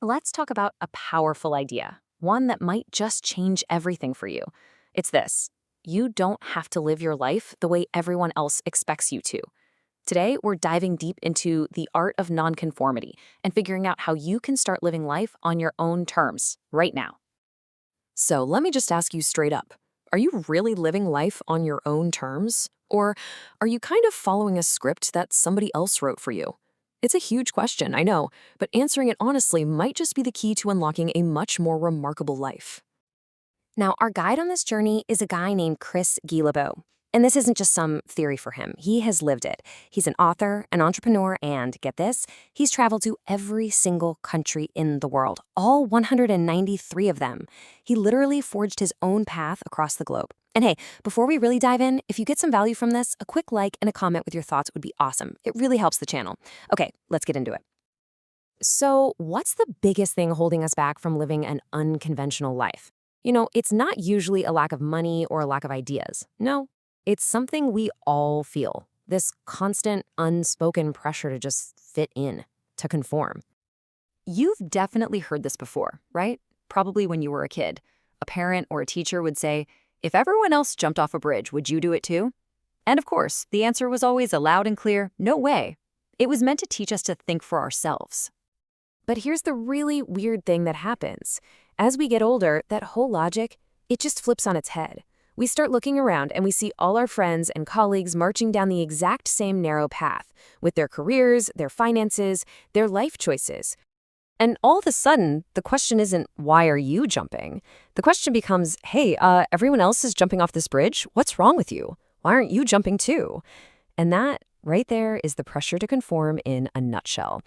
Let's talk about a powerful idea, one that might just change everything for you. It's this: you don't have to live your life the way everyone else expects you to. Today, we're diving deep into the art of nonconformity and figuring out how you can start living life on your own terms right now. So let me just ask you straight up. Are you really living life on your own terms? Or are you kind of following a script that somebody else wrote for you? It's a huge question, I know, but answering it honestly might just be the key to unlocking a much more remarkable life. Now, our guide on this journey is a guy named Chris Guillebeau. And this isn't just some theory for him. He has lived it. He's an author, an entrepreneur, and get this, he's traveled to every single country in the world, all 193 of them. He literally forged his own path across the globe. And hey, before we really dive in, if you get some value from this, a quick like and a comment with your thoughts would be awesome. It really helps the channel. Okay, let's get into it. So, what's the biggest thing holding us back from living an unconventional life? It's not usually a lack of money or a lack of ideas. No, it's something we all feel, this constant, unspoken pressure to just fit in, to conform. You've definitely heard this before, right? Probably when you were a kid. A parent or a teacher would say, "If everyone else jumped off a bridge, would you do it too?" And of course, the answer was always a loud and clear, "No way." It was meant to teach us to think for ourselves. But here's the really weird thing that happens. As we get older, that whole logic, it just flips on its head. We start looking around and we see all our friends and colleagues marching down the exact same narrow path with their careers, their finances, their life choices. And all of a sudden, the question isn't, why are you jumping? The question becomes, hey, everyone else is jumping off this bridge. What's wrong with you? Why aren't you jumping too? And that right there is the pressure to conform in a nutshell.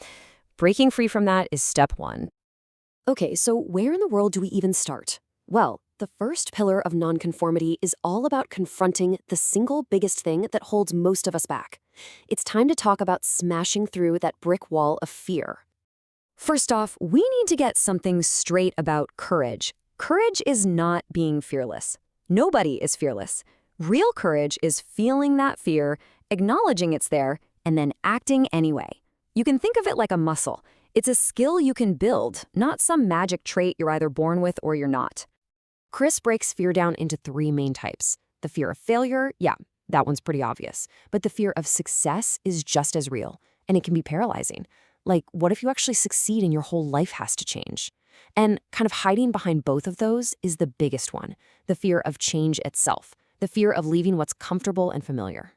Breaking free from that is step one. Okay, so where in the world do we even start? Well, the first pillar of nonconformity is all about confronting the single biggest thing that holds most of us back. It's time to talk about smashing through that brick wall of fear. First off, we need to get something straight about courage. Courage is not being fearless. Nobody is fearless. Real courage is feeling that fear, acknowledging it's there, and then acting anyway. You can think of it like a muscle. It's a skill you can build, not some magic trait you're either born with or you're not. Chris breaks fear down into three main types. The fear of failure, yeah, that one's pretty obvious. But the fear of success is just as real, and it can be paralyzing. Like, what if you actually succeed and your whole life has to change? And kind of hiding behind both of those is the biggest one, the fear of change itself, the fear of leaving what's comfortable and familiar.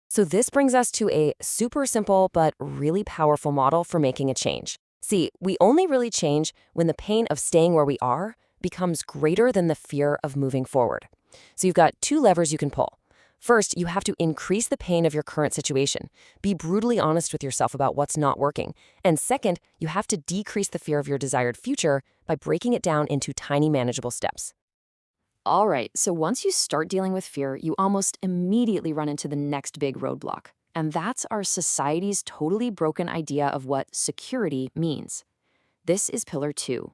So this brings us to a super simple but really powerful model for making a change. See, we only really change when the pain of staying where we are becomes greater than the fear of moving forward. So you've got two levers you can pull. First, you have to increase the pain of your current situation. Be brutally honest with yourself about what's not working. And second, you have to decrease the fear of your desired future by breaking it down into tiny, manageable steps. All right, so once you start dealing with fear, you almost immediately run into the next big roadblock. And that's our society's totally broken idea of what security means. This is pillar 2.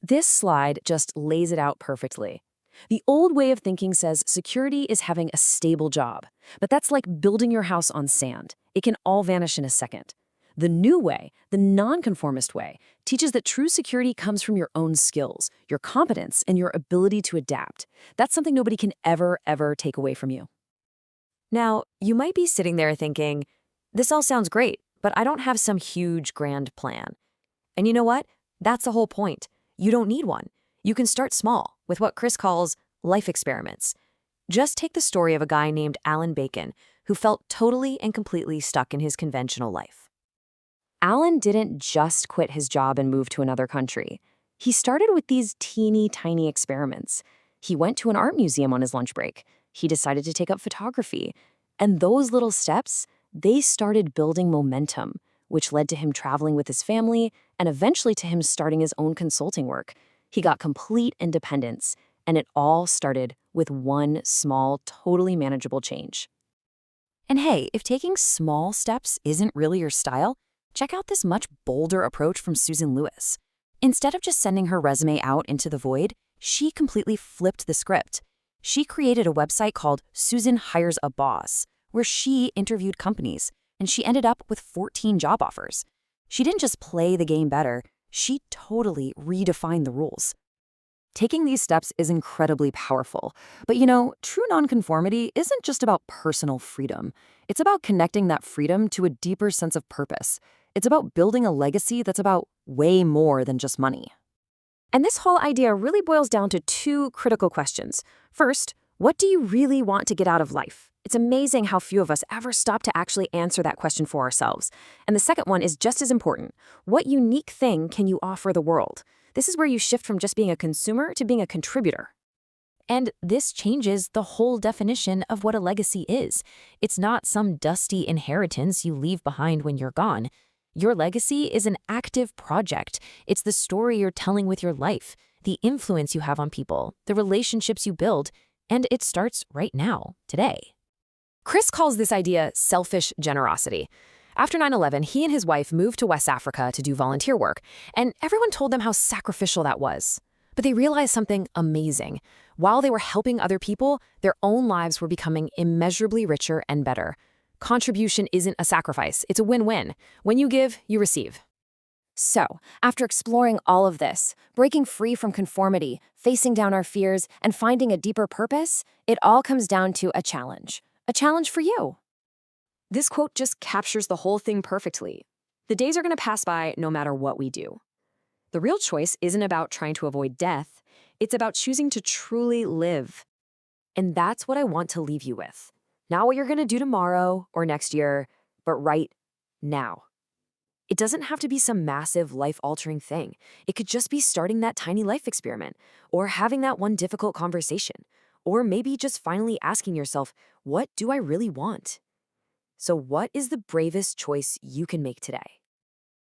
This slide just lays it out perfectly. The old way of thinking says security is having a stable job, but that's like building your house on sand. It can all vanish in a second. The new way, the nonconformist way, teaches that true security comes from your own skills, your competence, and your ability to adapt. That's something nobody can ever take away from you. Now, you might be sitting there thinking, this all sounds great, but I don't have some huge grand plan. And you know what? That's the whole point. You don't need one. You can start small with what Chris calls life experiments. Just take the story of a guy named Alan Bacon who felt totally and completely stuck in his conventional life. Alan didn't just quit his job and move to another country. He started with these teeny tiny experiments. He went to an art museum on his lunch break. He decided to take up photography. And those little steps, they started building momentum, which led to him traveling with his family and eventually to him starting his own consulting work. He got complete independence, and it all started with one small, totally manageable change. And hey, if taking small steps isn't really your style, check out this much bolder approach from Susan Lewis. Instead of just sending her resume out into the void, she completely flipped the script. She created a website called Susan Hires a Boss, where she interviewed companies, and she ended up with 14 job offers. She didn't just play the game better, She totally redefined the rules. Taking these steps is incredibly powerful. But true nonconformity isn't just about personal freedom. It's about connecting that freedom to a deeper sense of purpose. It's about building a legacy that's about way more than just money. And this whole idea really boils down to two critical questions. First, what do you really want to get out of life? It's amazing how few of us ever stop to actually answer that question for ourselves. And the second one is just as important. What unique thing can you offer the world? This is where you shift from just being a consumer to being a contributor. And this changes the whole definition of what a legacy is. It's not some dusty inheritance you leave behind when you're gone. Your legacy is an active project. It's the story you're telling with your life, the influence you have on people, the relationships you build, and it starts right now, today. Chris calls this idea selfish generosity. After 9/11, he and his wife moved to West Africa to do volunteer work, and everyone told them how sacrificial that was. But they realized something amazing. While they were helping other people, their own lives were becoming immeasurably richer and better. Contribution isn't a sacrifice, it's a win-win. When you give, you receive. So, after exploring all of this, breaking free from conformity, facing down our fears, and finding a deeper purpose, it all comes down to a challenge. A challenge for you. This quote just captures the whole thing perfectly. The days are going to pass by no matter what we do. The real choice isn't about trying to avoid death. It's about choosing to truly live. And that's what I want to leave you with. Not what you're going to do tomorrow or next year, but right now. It doesn't have to be some massive life-altering thing. It could just be starting that tiny life experiment, or having that one difficult conversation, or maybe just finally asking yourself, what do I really want? So what is the bravest choice you can make today?